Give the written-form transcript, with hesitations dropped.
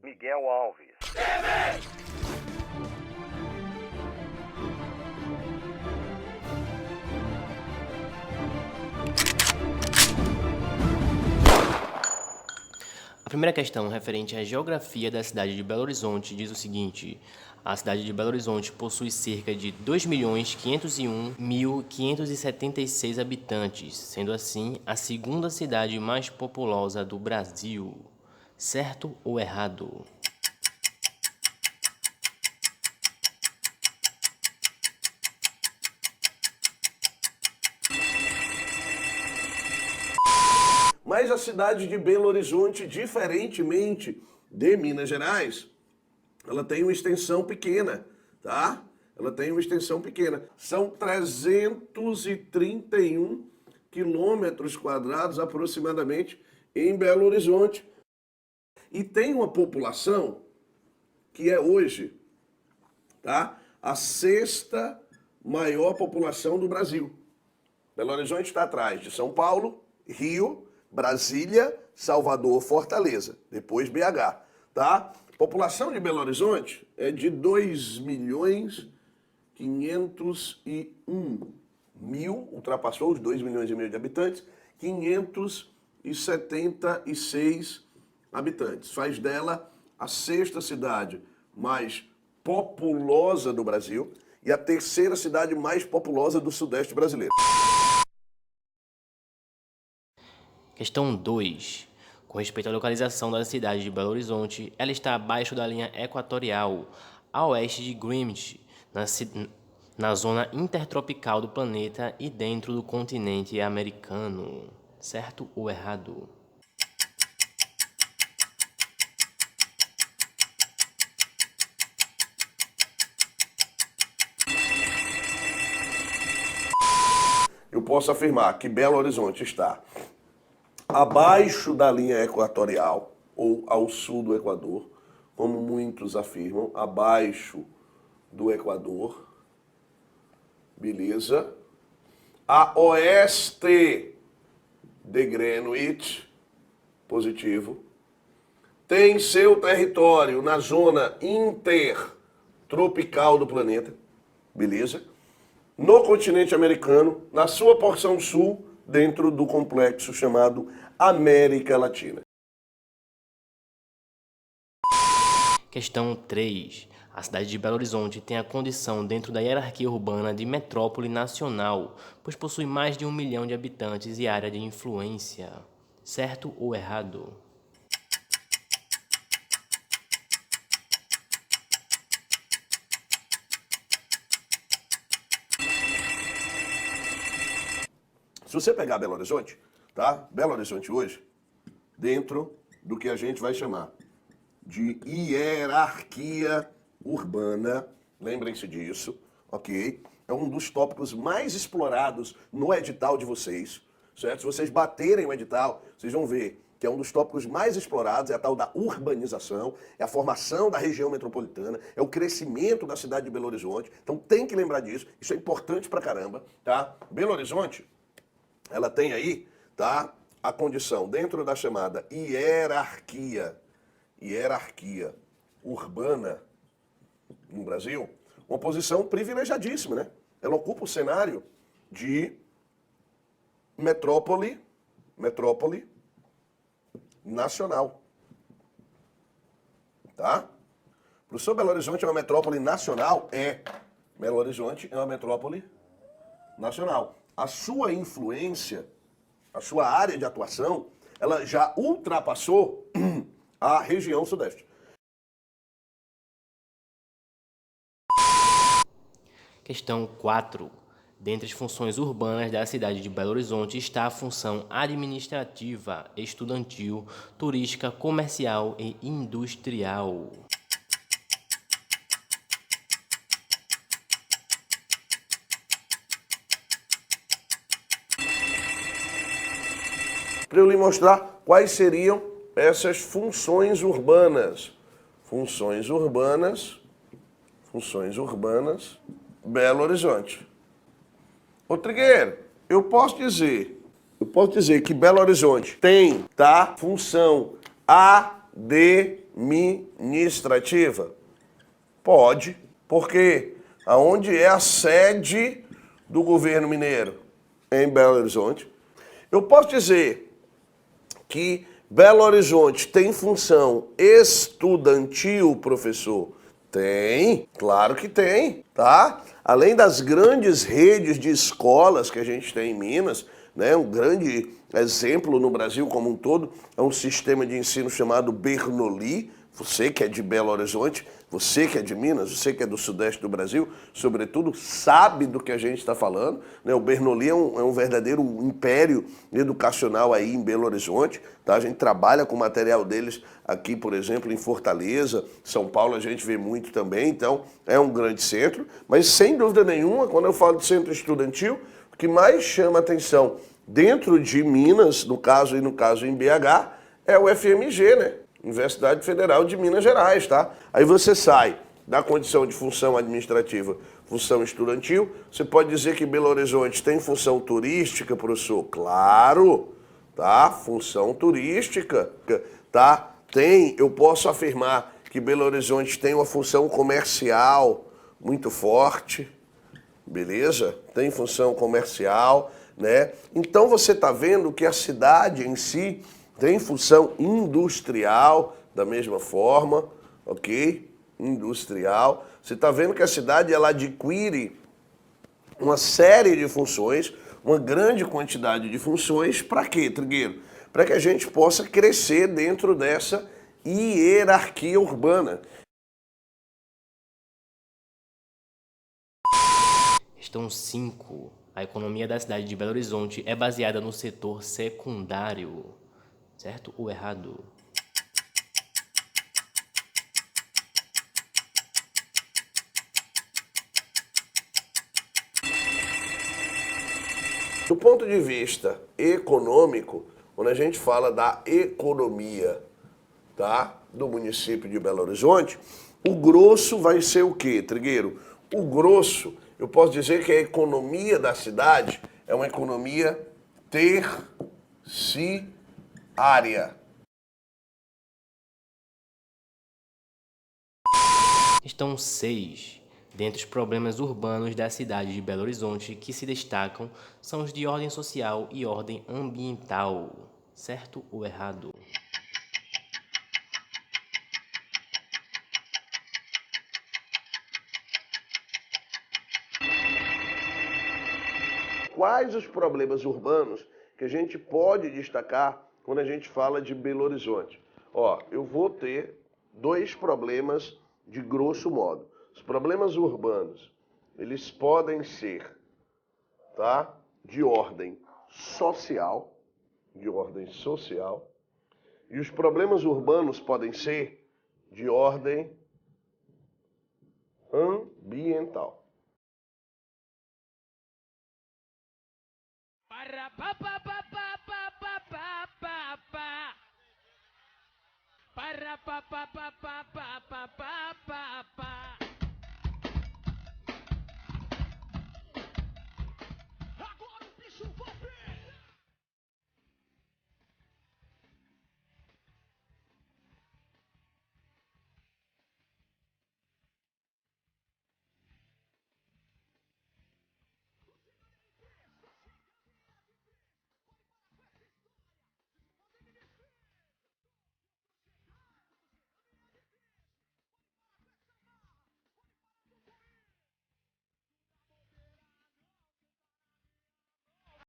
Miguel Alves. A primeira questão, referente à geografia da cidade de Belo Horizonte, diz o seguinte: a cidade de Belo Horizonte possui cerca de 2.501.576 habitantes, sendo assim a segunda cidade mais populosa do Brasil. Certo ou errado? Mas a cidade de Belo Horizonte, diferentemente de Minas Gerais, ela tem uma extensão pequena, tá? Ela tem uma extensão pequena. São 331 quilômetros quadrados aproximadamente em Belo Horizonte. E tem uma população que é hoje, tá? A sexta maior população do Brasil. Belo Horizonte está atrás de São Paulo, Rio, Brasília, Salvador, Fortaleza, depois BH, tá? A população de Belo Horizonte é de 2.501.000, ultrapassou os 2,5 milhões de habitantes, 576 habitantes. Faz dela a sexta cidade mais populosa do Brasil e a terceira cidade mais populosa do Sudeste brasileiro. Questão 2. Com respeito à localização da cidade de Belo Horizonte, ela está abaixo da linha equatorial, a oeste de Greenwich, na zona intertropical do planeta e dentro do continente americano. Certo ou errado? Eu posso afirmar que Belo Horizonte está abaixo da linha equatorial, ou ao sul do Equador, como muitos afirmam, abaixo do Equador, beleza? A oeste de Greenwich, positivo, tem seu território na zona intertropical do planeta, beleza? No continente americano, na sua porção sul, dentro do complexo chamado América Latina. Questão 3. A cidade de Belo Horizonte tem a condição dentro da hierarquia urbana de metrópole nacional, pois possui mais de 1 milhão de habitantes e área de influência. Certo ou errado? Se você pegar Belo Horizonte, tá? Belo Horizonte hoje, dentro do que a gente vai chamar de hierarquia urbana, lembrem-se disso, ok? É um dos tópicos mais explorados no edital de vocês, certo? Se vocês baterem o edital, vocês vão ver que é um dos tópicos mais explorados, é a tal da urbanização, é a formação da região metropolitana, é o crescimento da cidade de Belo Horizonte. Então tem que lembrar disso, isso é importante pra caramba, tá? Belo Horizonte, ela tem aí, tá, a condição dentro da chamada hierarquia urbana no Brasil, uma posição privilegiadíssima, né? Ela ocupa o cenário de metrópole nacional, tá? Professor, Belo Horizonte é uma metrópole nacional? É. Belo Horizonte é uma metrópole nacional. A sua influência, a sua área de atuação, ela já ultrapassou a região sudeste. Questão 4. Dentre as funções urbanas da cidade de Belo Horizonte está a função administrativa, estudantil, turística, comercial e industrial. Para eu lhe mostrar quais seriam essas funções urbanas. Funções urbanas, Belo Horizonte. Ô Trigueiro, eu posso dizer que Belo Horizonte tem, tá, função ADM. administrativa? Pode, porque aonde é a sede do governo mineiro? Em Belo Horizonte. Eu posso dizer que Belo Horizonte tem função estudantil, professor? Tem, claro que tem, tá? Além das grandes redes de escolas que a gente tem em Minas, né, um grande exemplo no Brasil como um todo é um sistema de ensino chamado Bernoulli. Você que é de Belo Horizonte, você que é de Minas, você que é do sudeste do Brasil, sobretudo, sabe do que a gente está falando, né? O Bernoulli é um verdadeiro império educacional aí em Belo Horizonte, tá? A gente trabalha com o material deles aqui, por exemplo, em Fortaleza, São Paulo a gente vê muito também, então é um grande centro, mas sem dúvida nenhuma, quando eu falo de centro estudantil, o que mais chama atenção dentro de Minas, no caso em BH, é o FMG, né? Universidade Federal de Minas Gerais, tá? Aí você sai da condição de função administrativa, função estudantil, você pode dizer que Belo Horizonte tem função turística, professor? Claro, tá? Função turística, tá? Tem, eu posso afirmar que Belo Horizonte tem uma função comercial muito forte, beleza? Tem função comercial, né? Então você está vendo que a cidade em si tem função industrial da mesma forma, ok? Industrial. Você está vendo que a cidade ela adquire uma série de funções, uma grande quantidade de funções. Para quê, Trigueiro? Para que a gente possa crescer dentro dessa hierarquia urbana. Questão 5. A economia da cidade de Belo Horizonte é baseada no setor secundário. Certo ou errado? Do ponto de vista econômico, quando a gente fala da economia, tá, do município de Belo Horizonte, o grosso vai ser o quê, Trigueiro? O grosso, eu posso dizer que a economia da cidade é uma economia terciária. Questão 6. Dentre os problemas urbanos da cidade de Belo Horizonte que se destacam são os de ordem social e ordem ambiental. Certo ou errado? Quais os problemas urbanos que a gente pode destacar quando a gente fala de Belo Horizonte? Ó, eu vou ter dois problemas de grosso modo. Os problemas urbanos, eles podem ser, tá, de ordem social, e os problemas urbanos podem ser de ordem ambiental. Para